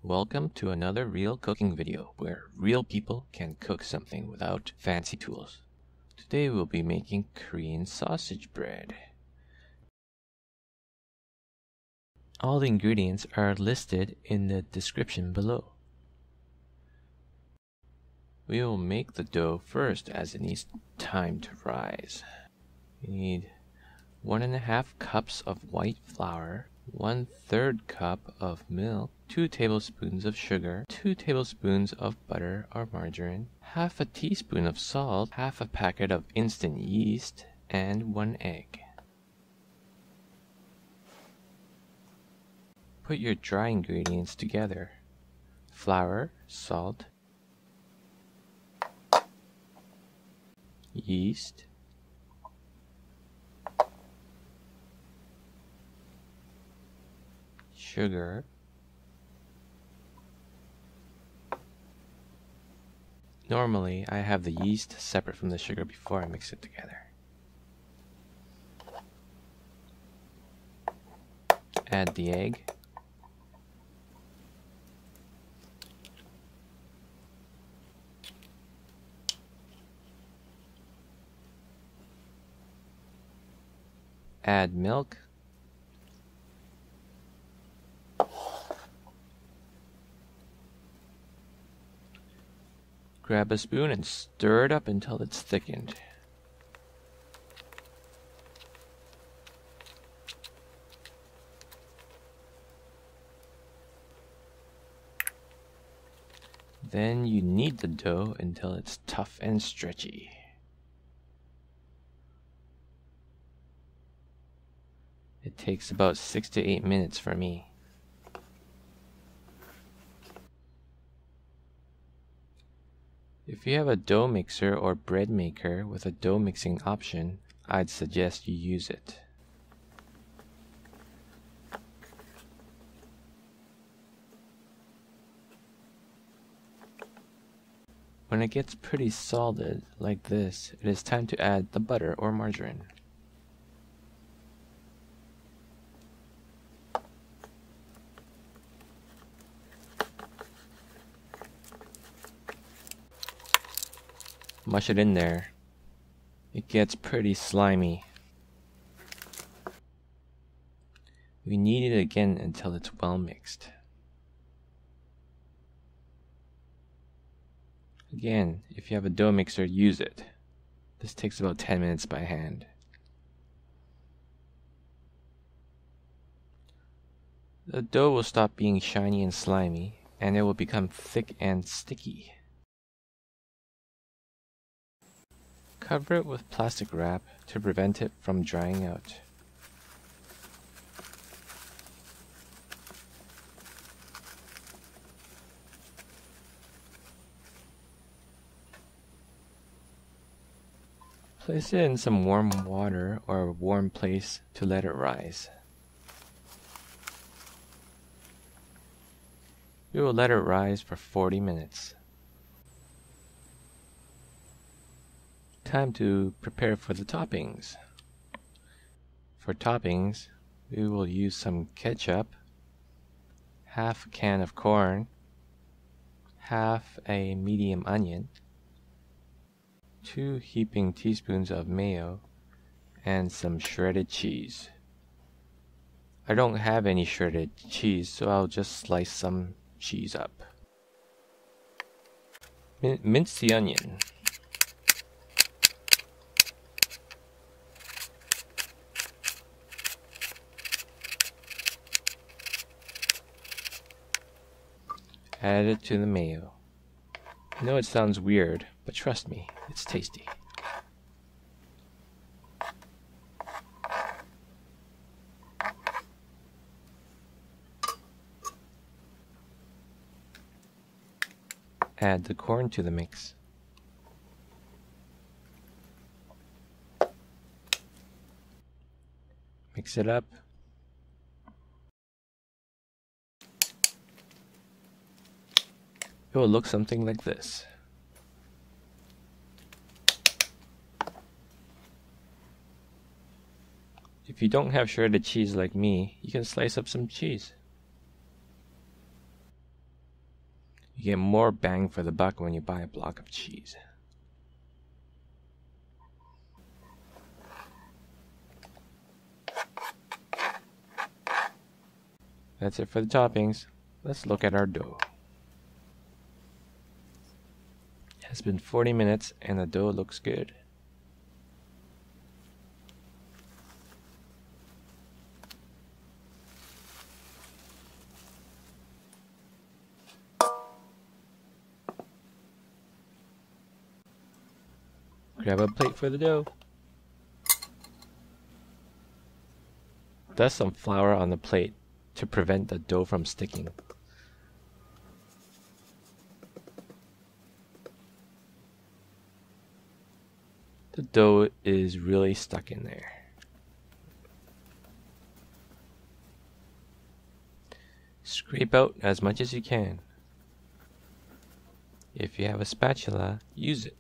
Welcome to another real cooking video where real people can cook something without fancy tools. Today we'll be making Korean sausage bread. All the ingredients are listed in the description below. We will make the dough first as it needs time to rise. We need 1.5 cups of white flour, 1/3 cup of milk, 2 tablespoons of sugar, 2 tablespoons of butter or margarine, half a teaspoon of salt, half a packet of instant yeast, and 1 egg. Put your dry ingredients together. Flour, salt, yeast, sugar, normally I have the yeast separate from the sugar before I mix it together. Add the egg, add milk, grab a spoon and stir it up until it's thickened. Then you knead the dough until it's tough and stretchy. It takes about 6 to 8 minutes for me. If you have a dough mixer or bread maker with a dough mixing option, I'd suggest you use it. When it gets pretty solid like this, it is time to add the butter or margarine. Mush it in there. It gets pretty slimy. We knead it again until it's well mixed. Again, if you have a dough mixer, use it. This takes about 10 minutes by hand. The dough will stop being shiny and slimy, and it will become thick and sticky. Cover it with plastic wrap to prevent it from drying out. Place it in some warm water or a warm place to let it rise. We will let it rise for 40 minutes. Time to prepare for the toppings. For toppings, we will use some ketchup, half a can of corn, half a medium onion, 2 heaping teaspoons of mayo, and some shredded cheese. I don't have any shredded cheese, so I'll just slice some cheese up. Mince the onion. Add it to the mayo. I know it sounds weird, but trust me, it's tasty. Add the corn to the mix. Mix it up. It will look something like this. If you don't have shredded cheese like me, you can slice up some cheese. You get more bang for the buck when you buy a block of cheese. That's it for the toppings. Let's look at our dough. It has been 40 minutes and the dough looks good. Grab a plate for the dough. Dust some flour on the plate to prevent the dough from sticking. The dough is really stuck in there. Scrape out as much as you can. If you have a spatula, use it.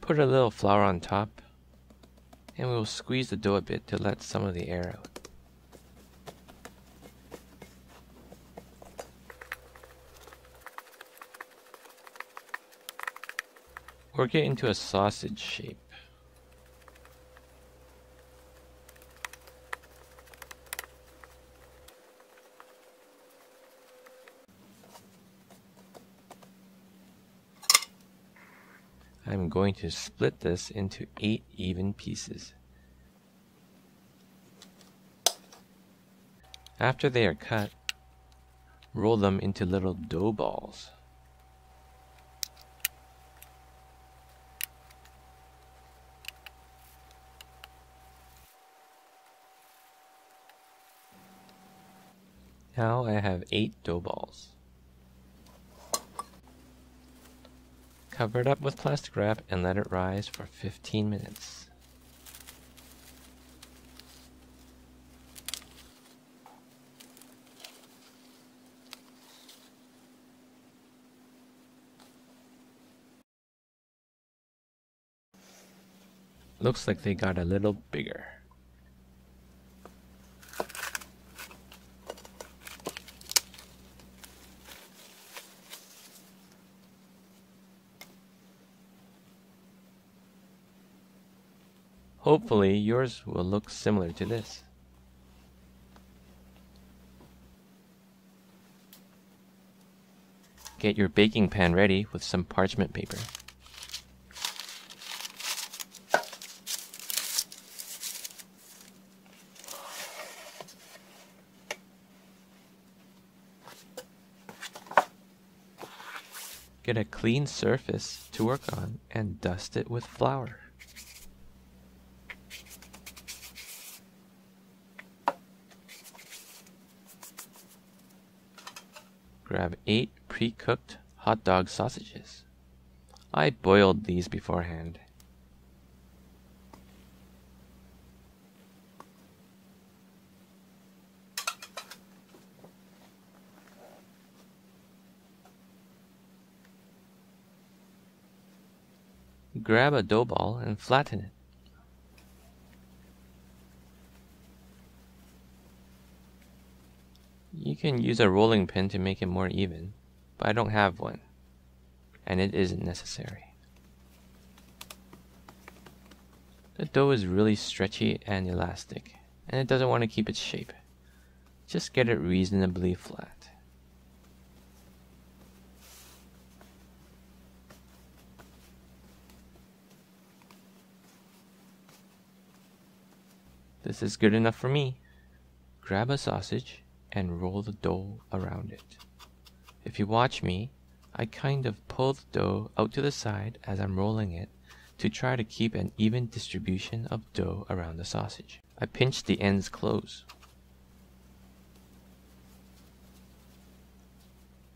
Put a little flour on top, and we will squeeze the dough a bit to let some of the air out. Work it into a sausage shape. I'm going to split this into 8 even pieces. After they are cut, roll them into little dough balls. Now I have 8 dough balls. Cover it up with plastic wrap and let it rise for 15 minutes. Looks like they got a little bigger. Hopefully yours will look similar to this. Get your baking pan ready with some parchment paper. Get a clean surface to work on and dust it with flour. Grab 8 pre-cooked hot dog sausages. I boiled these beforehand. Grab a dough ball and flatten it. You can use a rolling pin to make it more even, but I don't have one, and it isn't necessary. The dough is really stretchy and elastic, and it doesn't want to keep its shape. Just get it reasonably flat. This is good enough for me. Grab a sausage and roll the dough around it. If you watch me, I kind of pull the dough out to the side as I'm rolling it to try to keep an even distribution of dough around the sausage. I pinch the ends close.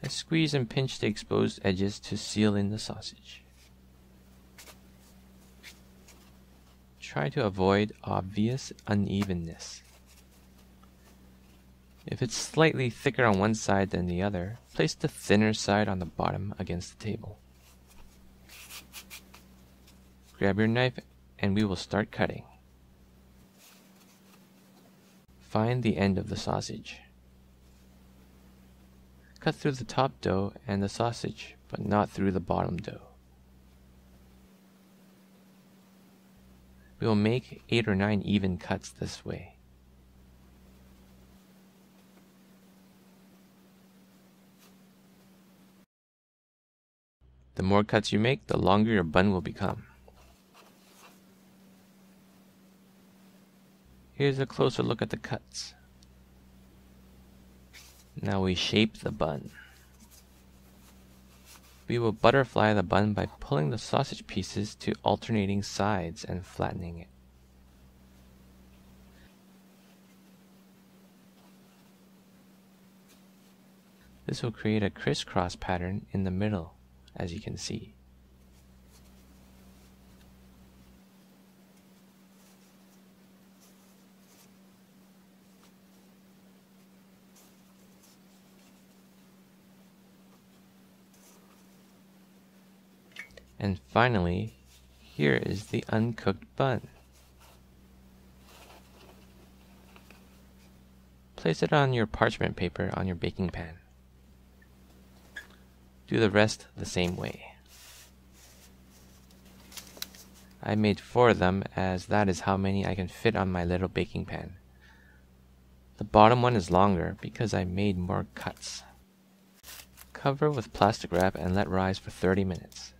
I squeeze and pinch the exposed edges to seal in the sausage. Try to avoid obvious unevenness. If it's slightly thicker on one side than the other, place the thinner side on the bottom against the table. Grab your knife and we will start cutting. Find the end of the sausage. Cut through the top dough and the sausage, but not through the bottom dough. We will make 8 or 9 even cuts this way. The more cuts you make, the longer your bun will become. Here's a closer look at the cuts. Now we shape the bun. We will butterfly the bun by pulling the sausage pieces to alternating sides and flattening it. This will create a crisscross pattern in the middle, as you can see. And finally, here is the uncooked bun. Place it on your parchment paper on your baking pan. Do the rest the same way. I made 4 of them, as that is how many I can fit on my little baking pan. The bottom one is longer because I made more cuts. Cover with plastic wrap and let rise for 30 minutes.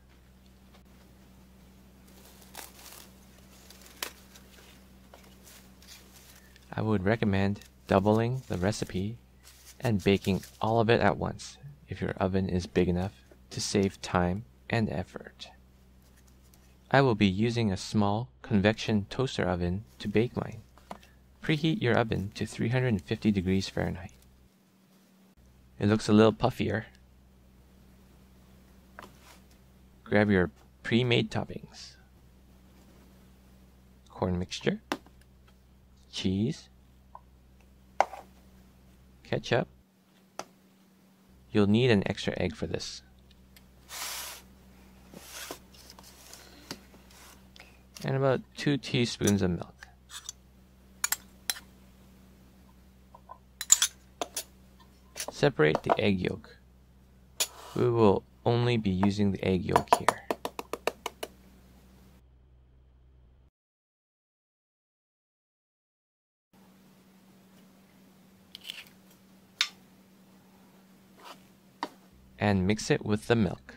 I would recommend doubling the recipe and baking all of it at once if your oven is big enough to save time and effort. I will be using a small convection toaster oven to bake mine. Preheat your oven to 350 degrees Fahrenheit. It looks a little puffier. Grab your pre-made toppings. Corn mixture, cheese, ketchup. You'll need an extra egg for this. And about 2 teaspoons of milk. Separate the egg yolk. We will only be using the egg yolk here. And mix it with the milk.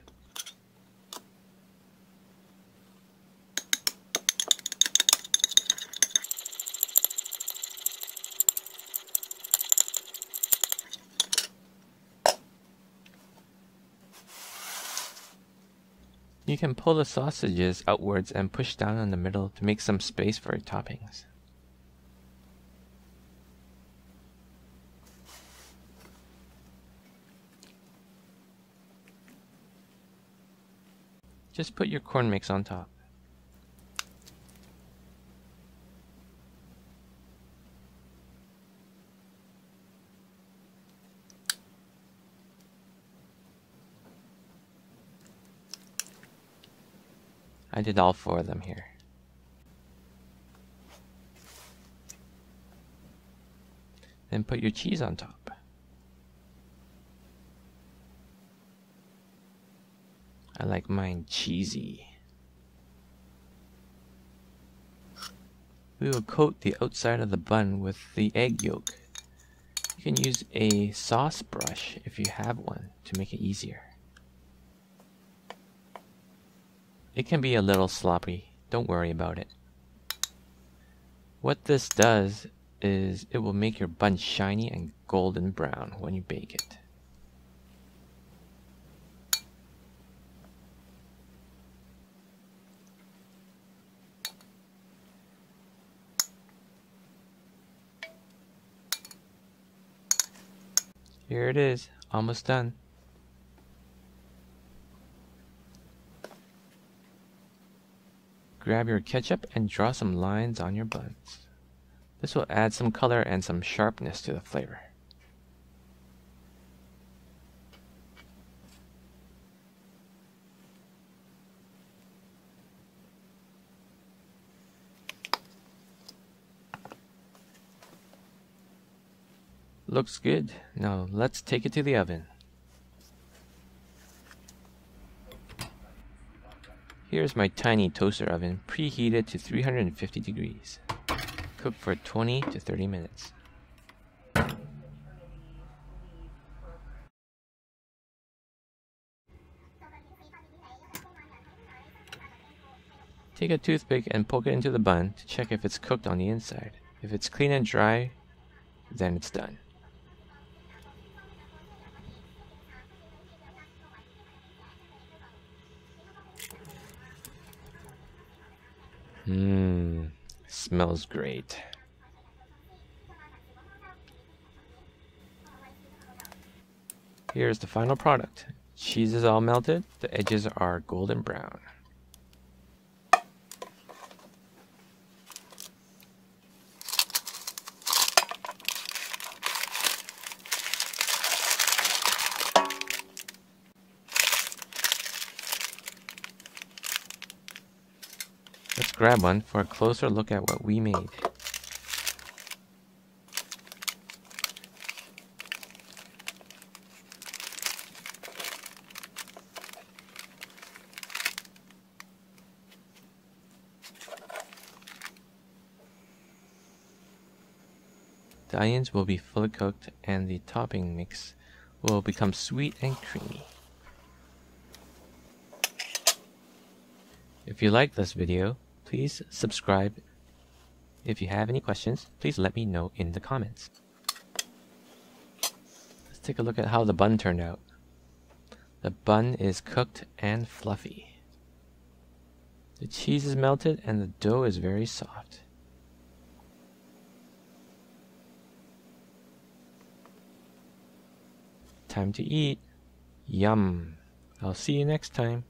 You can pull the sausages outwards and push down on the middle to make some space for your toppings. Just put your corn mix on top. I did all 4 of them here. Then put your cheese on top. I like mine cheesy. We will coat the outside of the bun with the egg yolk. You can use a sauce brush if you have one to make it easier. It can be a little sloppy, don't worry about it. What this does is it will make your bun shiny and golden brown when you bake it. Here it is, almost done. Grab your ketchup and draw some lines on your buns. This will add some color and some sharpness to the flavor. Looks good. Now let's take it to the oven. Here's my tiny toaster oven, preheated to 350 degrees. Cook for 20 to 30 minutes. Take a toothpick and poke it into the bun to check if it's cooked on the inside. If it's clean and dry, then it's done. Smells great. Here's the final product. Cheese is all melted, the edges are golden brown. Let's grab one for a closer look at what we made. The onions will be fully cooked and the topping mix will become sweet and creamy. If you liked this video, please subscribe. If you have any questions, please let me know in the comments. Let's take a look at how the bun turned out. The bun is cooked and fluffy. The cheese is melted and the dough is very soft. Time to eat. Yum. I'll see you next time.